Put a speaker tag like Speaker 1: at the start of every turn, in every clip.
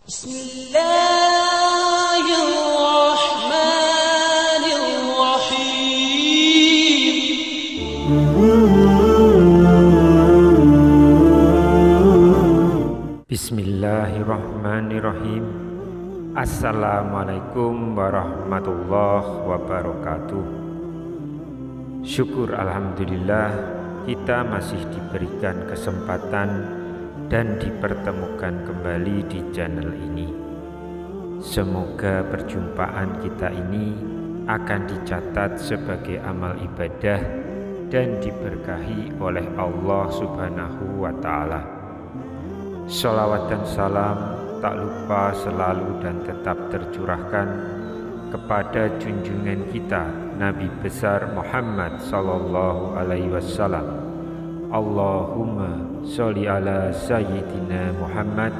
Speaker 1: Bismillahirrahmanirrahim. Assalamualaikum warahmatullahi wabarakatuh. Syukur alhamdulillah kita masih diberikan kesempatan dan dipertemukan kembali di channel ini. Semoga perjumpaan kita ini akan dicatat sebagai amal ibadah dan diberkahi oleh Allah Subhanahu wa Ta'ala. Sholawat dan salam tak lupa selalu dan tetap tercurahkan kepada junjungan kita Nabi besar Muhammad sallallahu alaihi wasallam. Allahumma sholli ala sayyidina Muhammad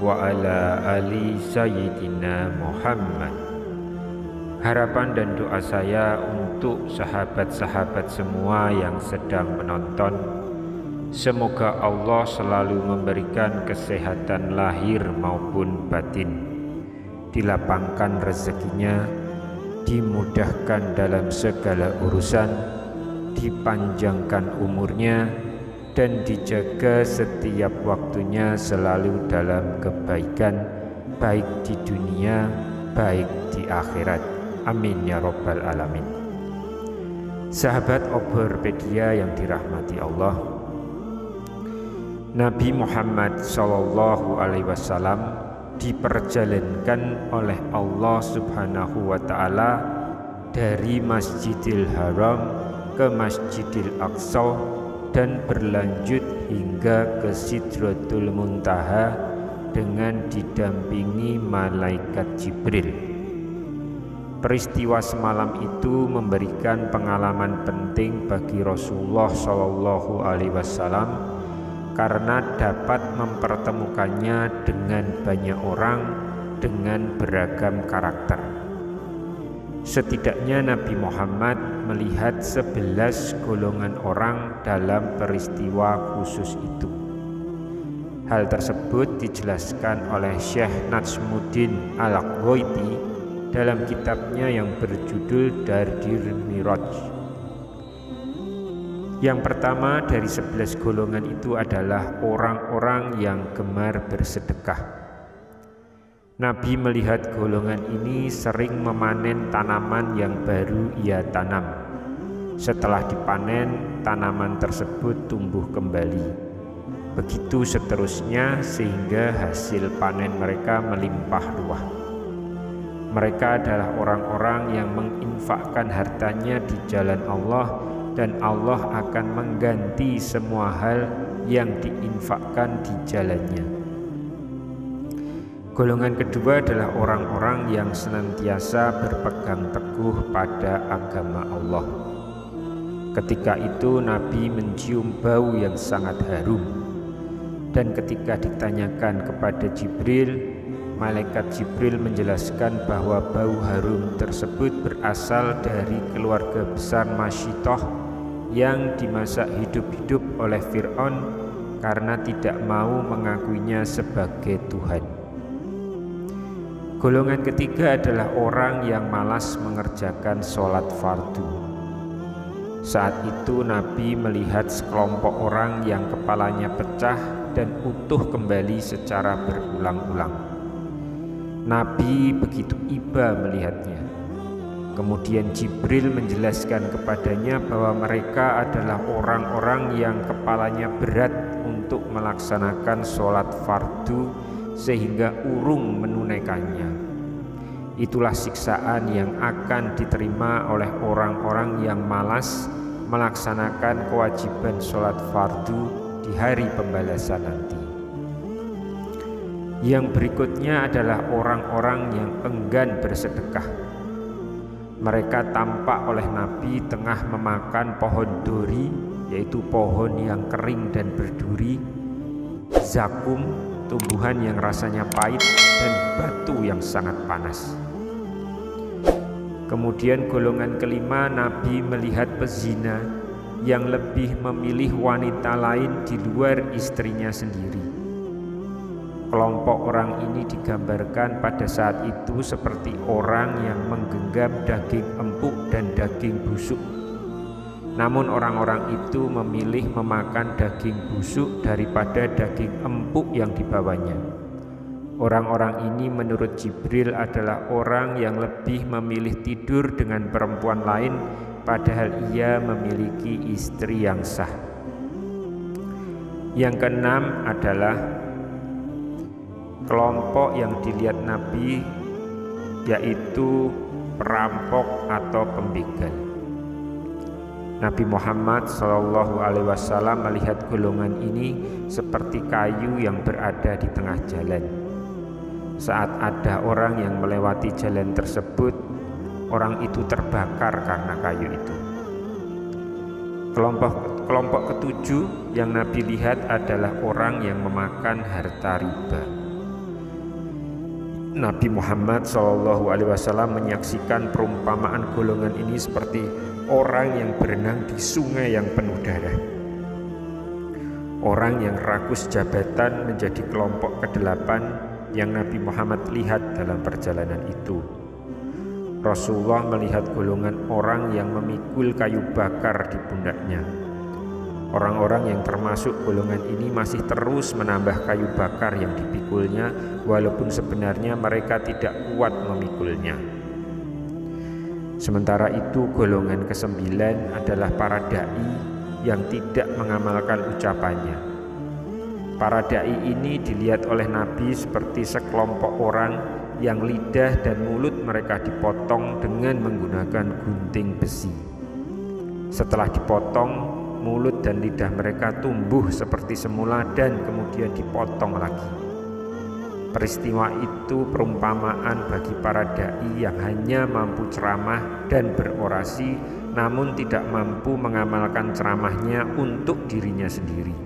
Speaker 1: wa ala ali sayyidina Muhammad. Harapan dan doa saya untuk sahabat-sahabat semua yang sedang menonton, semoga Allah selalu memberikan kesehatan lahir maupun batin, dilapangkan rezekinya, dimudahkan dalam segala urusan, dipanjangkan umurnya, dan dijaga setiap waktunya selalu dalam kebaikan, baik di dunia, baik di akhirat. Amin ya Rabbal Alamin. Sahabat Obropedia yang dirahmati Allah, Nabi Muhammad sallallahu alaihi wasallam diperjalankan oleh Allah Subhanahu wa Ta'ala dari Masjidil Haram ke Masjidil Aqsa dan berlanjut hingga ke Sidratul Muntaha dengan didampingi malaikat Jibril. Peristiwa semalam itu memberikan pengalaman penting bagi Rasulullah sallallahu alaihi wasallam karena dapat mempertemukannya dengan banyak orang dengan beragam karakter. Setidaknya Nabi Muhammad melihat 11 golongan orang dalam peristiwa khusus itu. Hal tersebut dijelaskan oleh Syekh Najmuddin Al-Ghaiti dalam kitabnya yang berjudul Dardir Miraj. Yang pertama dari 11 golongan itu adalah orang-orang yang gemar bersedekah. Nabi melihat golongan ini sering memanen tanaman yang baru ia tanam. Setelah dipanen, tanaman tersebut tumbuh kembali. Begitu seterusnya sehingga hasil panen mereka melimpah ruah. Mereka adalah orang-orang yang menginfakkan hartanya di jalan Allah, dan Allah akan mengganti semua hal yang diinfakkan di jalannya. Golongan kedua adalah orang-orang yang senantiasa berpegang teguh pada agama Allah. Ketika itu Nabi mencium bau yang sangat harum, dan ketika ditanyakan kepada Jibril, malaikat Jibril menjelaskan bahwa bau harum tersebut berasal dari keluarga besar Masyitoh yang dimasak hidup-hidup oleh Fir'aun karena tidak mau mengakuinya sebagai Tuhan. Golongan ketiga adalah orang yang malas mengerjakan sholat fardu. Saat itu Nabi melihat sekelompok orang yang kepalanya pecah dan utuh kembali secara berulang-ulang. Nabi begitu iba melihatnya. Kemudian Jibril menjelaskan kepadanya bahwa mereka adalah orang-orang yang kepalanya berat untuk melaksanakan sholat fardu sehingga urung menunaikannya. Itulah siksaan yang akan diterima oleh orang-orang yang malas melaksanakan kewajiban sholat fardu di hari pembalasan nanti. Yang berikutnya adalah orang-orang yang enggan bersedekah. Mereka tampak oleh Nabi tengah memakan pohon duri, yaitu pohon yang kering dan berduri, zakum, tumbuhan yang rasanya pahit, dan batu yang sangat panas. Kemudian golongan kelima, Nabi melihat pezina yang lebih memilih wanita lain di luar istrinya sendiri. Kelompok orang ini digambarkan pada saat itu seperti orang yang menggenggam daging empuk dan daging busuk. Namun orang-orang itu memilih memakan daging busuk daripada daging empuk yang dibawanya. Orang-orang ini menurut Jibril adalah orang yang lebih memilih tidur dengan perempuan lain padahal ia memiliki istri yang sah. Yang keenam adalah kelompok yang dilihat Nabi, yaitu perampok atau pembegal. Nabi Muhammad SAW melihat golongan ini seperti kayu yang berada di tengah jalan. Saat ada orang yang melewati jalan tersebut, orang itu terbakar karena kayu itu. Kelompok ketujuh yang Nabi lihat adalah orang yang memakan harta riba. Nabi Muhammad SAW menyaksikan perumpamaan golongan ini seperti orang yang berenang di sungai yang penuh darah. Orang yang rakus jabatan menjadi kelompok ke-8 yang Nabi Muhammad lihat dalam perjalanan itu. Rasulullah melihat golongan orang yang memikul kayu bakar di pundaknya. Orang-orang yang termasuk golongan ini masih terus menambah kayu bakar yang dipikulnya, walaupun sebenarnya mereka tidak kuat memikulnya. Sementara itu golongan ke-9 adalah para da'i yang tidak mengamalkan ucapannya. Para da'i ini dilihat oleh Nabi seperti sekelompok orang yang lidah dan mulut mereka dipotong dengan menggunakan gunting besi. Setelah dipotong, mulut dan lidah mereka tumbuh seperti semula dan kemudian dipotong lagi. Peristiwa itu perumpamaan bagi para da'i yang hanya mampu ceramah dan berorasi, namun tidak mampu mengamalkan ceramahnya untuk dirinya sendiri.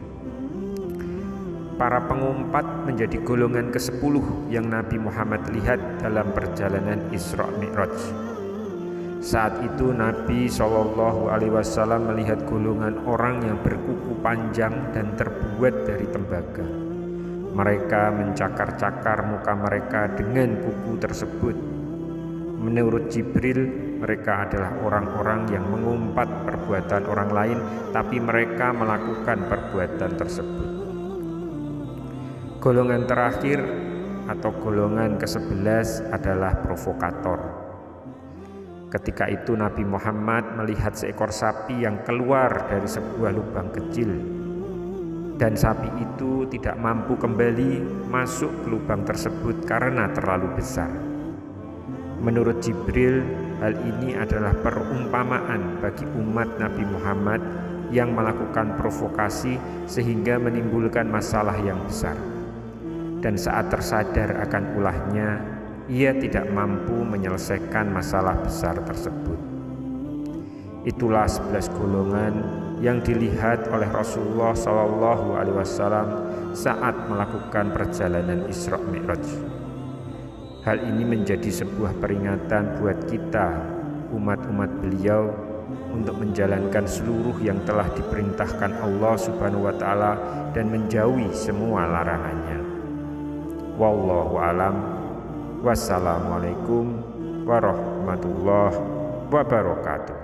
Speaker 1: Para pengumpat menjadi golongan ke-10 yang Nabi Muhammad lihat dalam perjalanan Isra Mi'raj. Saat itu Nabi SAW melihat golongan orang yang berkuku panjang dan terbuat dari tembaga. Mereka mencakar-cakar muka mereka dengan kuku tersebut. Menurut Jibril, mereka adalah orang-orang yang mengumpat perbuatan orang lain, tapi mereka melakukan perbuatan tersebut. Golongan terakhir atau golongan ke-11 adalah provokator. Ketika itu Nabi Muhammad melihat seekor sapi yang keluar dari sebuah lubang kecil, dan sapi itu tidak mampu kembali masuk ke lubang tersebut karena terlalu besar. Menurut Jibril, hal ini adalah perumpamaan bagi umat Nabi Muhammad yang melakukan provokasi sehingga menimbulkan masalah yang besar. Dan saat tersadar akan ulahnya, ia tidak mampu menyelesaikan masalah besar tersebut. Itulah 11 golongan yang dilihat oleh Rasulullah SAW saat melakukan perjalanan Isra Mi'raj. Hal ini menjadi sebuah peringatan buat kita, umat-umat beliau, untuk menjalankan seluruh yang telah diperintahkan Allah Subhanahu wa Ta'ala dan menjauhi semua larangannya. Wallahu alam. Wassalamualaikum warahmatullahi wabarakatuh.